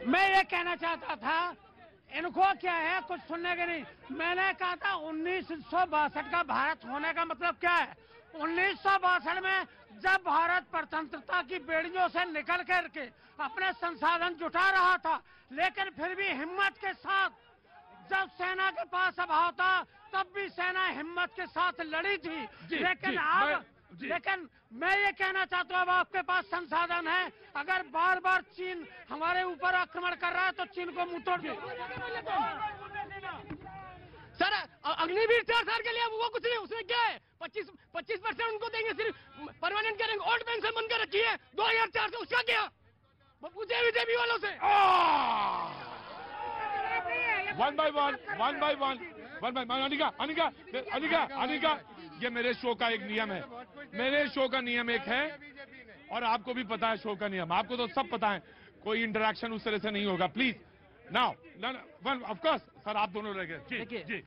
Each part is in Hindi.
मैं ये कहना चाहता था, इनको क्या है कुछ सुनने के नहीं। मैंने कहा था 1962 का भारत होने का मतलब क्या है। 1962 में जब भारत स्वतंत्रता की बेड़ियों से निकल करके अपने संसाधन जुटा रहा था, लेकिन फिर भी हिम्मत के साथ जब सेना के पास अभाव था तब भी सेना हिम्मत के साथ लड़ी थी। लेकिन मैं ये कहना चाहता हूँ, अब आपके पास संसाधन है, अगर बार बार चीन हमारे ऊपर आक्रमण कर रहा है तो चीन को मुंह तोड़ दो। सर अग्निवीर 4 साल के लिए वो कुछ नहीं, उसमें क्या है 25% उनको देंगे, सिर्फ परमानेंट करेंगे। ओल्ड पेंशन बनकर रखी है 2004 से, उसका क्या वो पूछे बीजेपी वालों से। वन बाय वन अनिका, ये मेरे शो का एक नियम है। मेरे शो का नियम एक है, और आपको भी पता है शो का नियम, आपको तो सब पता है। कोई इंटरेक्शन उस तरह से नहीं होगा, please. Now of course sir, आप दोनों रह गए जी।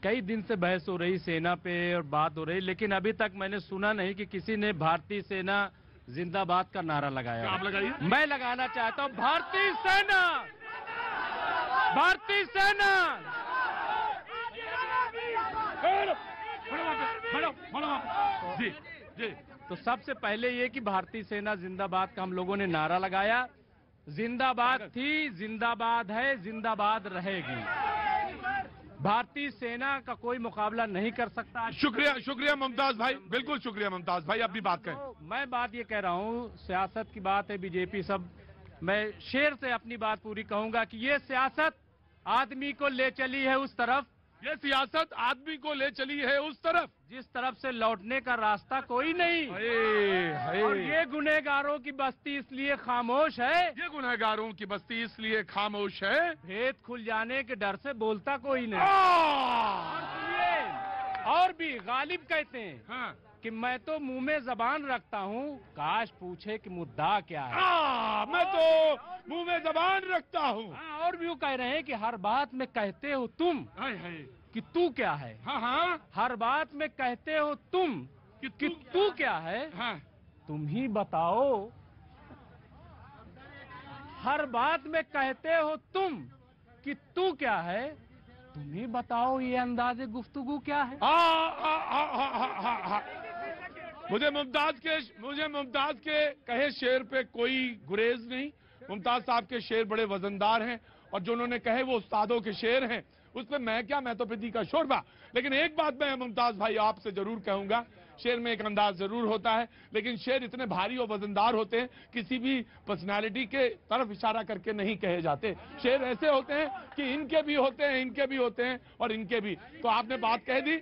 कई दिन से बहस हो रही सेना पे और बात हो रही, लेकिन अभी तक मैंने सुना नहीं कि किसी ने भारतीय सेना जिंदाबाद का नारा लगाया। आप लगाइए। मैं लगाना चाहता हूं, भारतीय सेना, भारतीय सेना। जी जी। तो सबसे पहले ये कि भारतीय सेना जिंदाबाद का हम लोगों ने नारा लगाया। जिंदाबाद थी, जिंदाबाद है, जिंदाबाद रहेगी। भारतीय सेना का कोई मुकाबला नहीं कर सकता। शुक्रिया मुमताज भाई, बिल्कुल शुक्रिया मुमताज भाई, अपनी बात करें। तो मैं बात ये कह रहा हूँ, सियासत की बात है, बीजेपी सब, मैं शेर से अपनी बात पूरी कहूंगा कि ये सियासत आदमी को ले चली है उस तरफ, ये सियासत आदमी को ले चली है उस तरफ जिस तरफ से लौटने का रास्ता कोई नहीं। और ये गुनहगारों की बस्ती इसलिए खामोश है, ये गुनहगारों की बस्ती इसलिए खामोश है, भेद खुल जाने के डर से बोलता कोई नहीं। और भी गालिब कहते हैं हाँ। कि मैं तो मुंह में जबान रखता हूँ, काश पूछे कि मुद्दा क्या है। मैं तो मुंह में जबान रखता हूँ। और भी वो कह रहे हैं कि हर बात में कहते हो तुम कि तू क्या है। हाँ। हर बात में कहते हो तुम कि तू क्या है। हाँ। तुम ही बताओ। हर बात में कहते हो तुम कि तू क्या है, तुम ही बताओ ये अंदाजे गुफ्तगू क्या है। मुझे मुमताज के कहे शेर पे कोई गुरेज नहीं। मुमताज साहब के शेर बड़े वजनदार हैं, और जो उन्होंने कहे वो उस्तादों के शेर हैं, उस पर मैं क्या, मैं तो पिटी का शोरबा। लेकिन एक बात मैं मुमताज भाई आपसे जरूर कहूंगा, शेर में एक अंदाज जरूर होता है, लेकिन शेर इतने भारी और वजनदार होते हैं, किसी भी पर्सनालिटी के तरफ इशारा करके नहीं कहे जाते। शेर ऐसे होते हैं कि इनके भी होते हैं, इनके भी होते हैं, और इनके भी। तो आपने बात कह दी,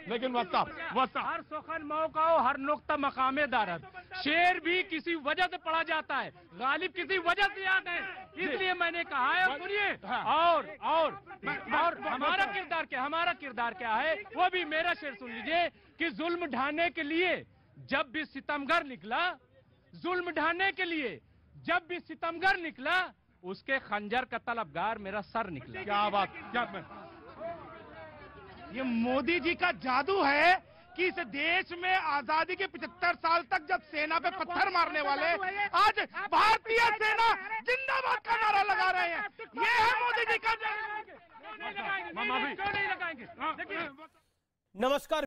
लेकिन वस्ता हर सुखन मौका हो, हर नुक्ता मकामे दारत। शेर भी किसी वजह से पढ़ा जाता है, गालिब किसी वजह से याद है, इसलिए मैंने कहा है। सुनिए, और हमारा किरदार क्या है, वो भी मेरा शेर सुन लीजिए कि जुल्म ढाने के लिए जब भी सितमगर निकला, जुल्म ढाने के लिए जब भी सितमगर निकला, उसके खंजर का तलबगार मेरा सर निकला। क्या बात, क्या ये मोदी जी का जादू है कि इस देश में आजादी के 75 साल तक जब सेना पे पत्थर मारने वाले आज भारतीय सेना जिंदाबाद का नारा लगा रहे हैं। ये है मोदी जी का। नमस्कार।